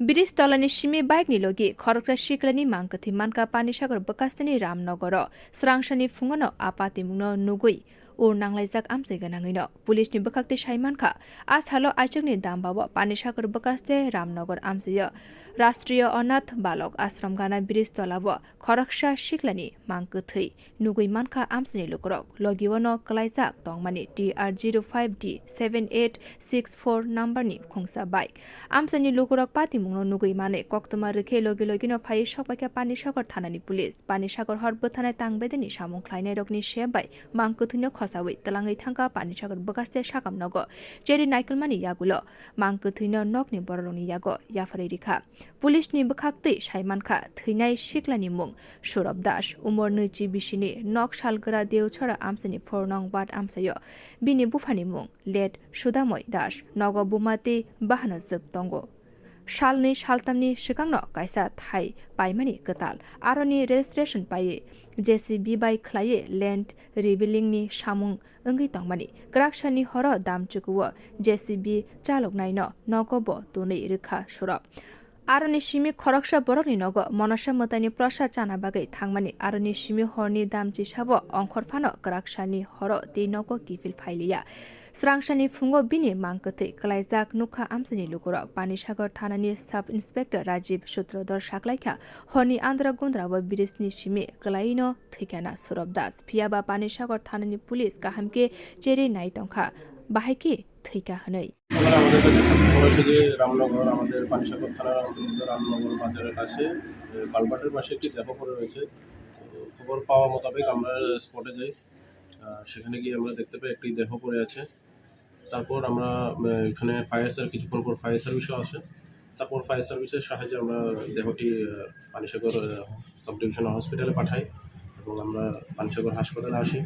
Bridge तलानि Simi बाइकनि लगी खरकरा सिक्लानि मांकथि मानका पानिसागर बकास्तानि रामनगर स्रांसानि फुङानो आपातिमुंनो नुगुइ उर नांलायजाक आमसे गोनाङैनो पुलिसनि बखाक्ति साइमानखा आसालो आइचकनि दामबाबो पानिसागर बकास्ते रामनगर आमसेयो राष्ट्रीय अनाथ बालक आश्रम गाना ब्रिज तलाबो खरकसा सिक्लानि मांकथै नुगुइ मानखा आमसेनि लुकरक लगिवनो कलाइजाक तंमानि TR05D7864 नम्बरनि खुंसा बाइक आमसेनि लुकरक पातिमुंनो नुगुइ माने कक्तमा रखे लगी लगिनो फाइ सपाइका पानिसागर थानानि पुलिस पानिसागर हर बथानाय तांबेदेनि सामुं ख्लायनाय रकनि सेबाय मांकथैनो खसावै तलाङै थांका पानिसागर बगास्ते साकाम नगो जेरि नाइकलमानि यागुलो मांकथैनो नकनि बरलनि यागो याफारै रिखा पुलिसनि बखाक्तै साइमानखा थैनाय सिक्लानि मुं सौरभ दास उमर 2 बिसिनि नक सालगोरा देवछरा आमसेनि 4 नং वार्ड आमसायो बिनि बुफानि मुं लेट सुदामय दास नग बुमाते बाहानो जोग दंगो सालनि सालतामनि सिगांनो कायसा थाइ पाइमानि गताल आरनि रेजिस्ट्रेशन पाइये जेसीबी बाइ ख्लाये लैंड रिबिलिंगनि सामुं ओंगै तंमानि ग्राकसानि हर दाम चुकुवो जेसीबी चालक नाइनो नगबो दोनै रोखा सुरब आरनि सिमी खरकसा बरनि नग मनसा मतानि प्रसाद चाना बागै थांमानि आरनि सिमी हरनि दाम चिसाबो अंखर फानो ग्राकसानि हर दै नग किफिल फाइलिया स्रांसानि फुङो बिनि मांकथै कलाइजाक नुखा आमसेनि लुकुरक पानिसागर थानानि सब इन्सपेक्टर राजीव सूत्रधर साक्लाइखा हरनि आन्द्रा गुन्द्राबो ब्रिजनि सिमी कलाइनो थैखाना सुरभ दास फियाबा पानिसागर थानानि पुलिस काहामके जेरै नाइतंखा बाहायके थैका हनै আমাদের কাছে খবর আছে যে রামনগর আমাদের পানিসাগর থানার অন্তর্গত রামনগর বাজারের কাছে কালভার্টের পাশে একটি দেহ পড়ে রয়েছে। খবর পাওয়া মোতাবেক আমরা স্পটে যাই, সেখানে গিয়ে আমরা দেখতে পাই একটি দেহ পড়ে আছে। তারপর আমরা এখানে কিছুক্ষণ পর ফায়ার সার্ভিসও আসে। তারপর ফায়ার সার্ভিসের সাহায্যে আমরা দেহটি পানিসাগর সাব ডিভিশনাল হসপিটালে পাঠাই এবং আমরা পানিসাগর হাসপাতালে আসি।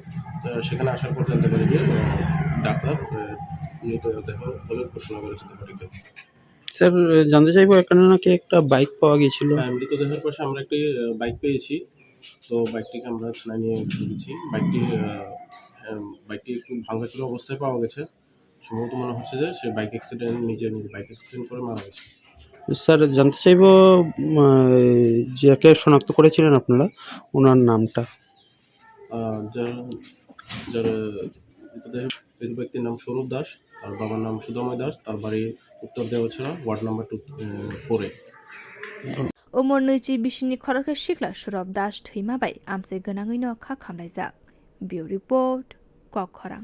সেখানে আসার পর জানতে পারি যে ডাক্তার মৃতদেহ বলে ঘোষণা করেছে দেহটিকে। স্যার জানতে চাইবো এখানে নাকি একটা বাইক পাওয়া গিয়েছিল। হ্যাঁ, মৃতদেহের পাশে আমরা একটি বাইক পেয়েছি, তো বাইকটিকে আমরা থানায় নিয়ে গেছি। বাইকটি একটু ভাঙাচোরা অবস্থায় পাওয়া গেছে। সম্ভবত মনে হচ্ছে যে সে নিজে বাইক অ্যাক্সিডেন্ট করে মারা গেছে। স্যার জানতে চাইবো যাকে শনাক্ত করেছিলেন আপনারা ওনার নামটা। যার মৃতদেহের ব্যক্তির নাম সৌরভ দাস, তার বাবার নাম সুদাময় দাস, তার বাড়ি উত্তর দেওয়াছড়া ওয়ার্ড নাম্বার 4-এ। उमर 2 बिसिनि खरकरा सिक्ला सौरभ दास थैमाबाय आमसे गोनाङैनो खा खामलायजाक बिउ रिपोर्ट कक खरां।